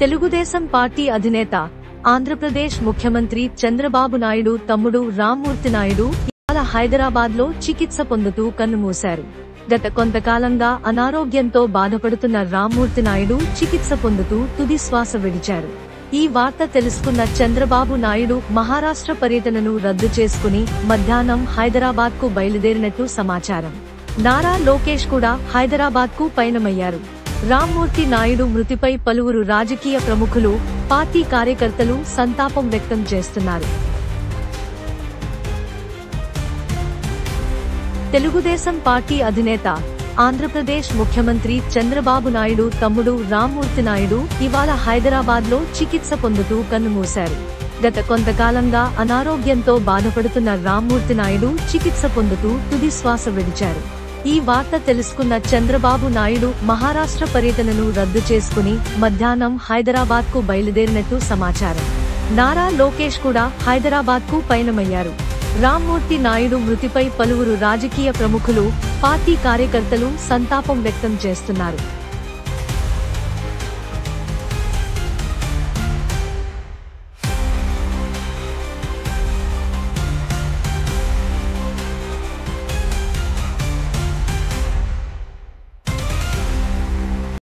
Telugu Desam party అధినేత, ఆంధ్రప్రదేశ్ ముఖ్యమంత్రి చంద్రబాబు నాయుడు తమ్ముడు రామ్మూర్తి నాయుడు ఇవాళ హైదరాబాద్ లో చికిత్స పొందుతూ కన్నుమూశారు. గత కొంతకాలంగా అనారోగ్యంతో బాధపడుతున్న రామ్మూర్తి నాయుడు చికిత్స పొందుతూ తుది శ్వాస విడిచారు. ఈ వార్త తెలుసుకున్న చంద్రబాబు నాయుడు మహారాష్ట్ర పర్యటనను రద్దు చేసుకుని మధ్యాహ్నం హైదరాబాద్ కు బయలుదేరినట్టు సమాచారం. నారా లోకేష్ కూడా హైదరాబాద్ కు పయనమయ్యారు. రామ్మూర్తి నాయుడు మృతిపై పలువురు రాజకీయ ప్రముఖులు, పార్టీ కార్యకర్తలు సంతాపం వ్యక్తం చేస్తున్నారు. తెలుగుదేశం పార్టీ అధినేత, ఆంధ్రప్రదేశ్ ముఖ్యమంత్రి చంద్రబాబు నాయుడు తమ్ముడు రామ్మూర్తి నాయుడు ఇవాళ హైదరాబాద్ లో చికిత్స పొందుతూ కన్నుమూశారు. గత కొంతకాలంగా అనారోగ్యంతో బాధపడుతున్న రామ్మూర్తి నాయుడు చికిత్స పొందుతూ తుది శ్వాస విడిచారు. ఈ వార్త తెలుసుకున్న చంద్రబాబు నాయుడు మహారాష్ట్ర పర్యటనను రద్దు చేసుకుని మధ్యాహ్నం హైదరాబాద్ కు బయలుదేరినట్టు సమాచారం. నారా లోకేష్ కూడా హైదరాబాద్ కు పయనమయ్యారు. రామ్మూర్తి నాయుడు మృతిపై పలువురు రాజకీయ ప్రముఖులు, పార్టీ కార్యకర్తలు సంతాపం వ్యక్తం చేస్తున్నారు.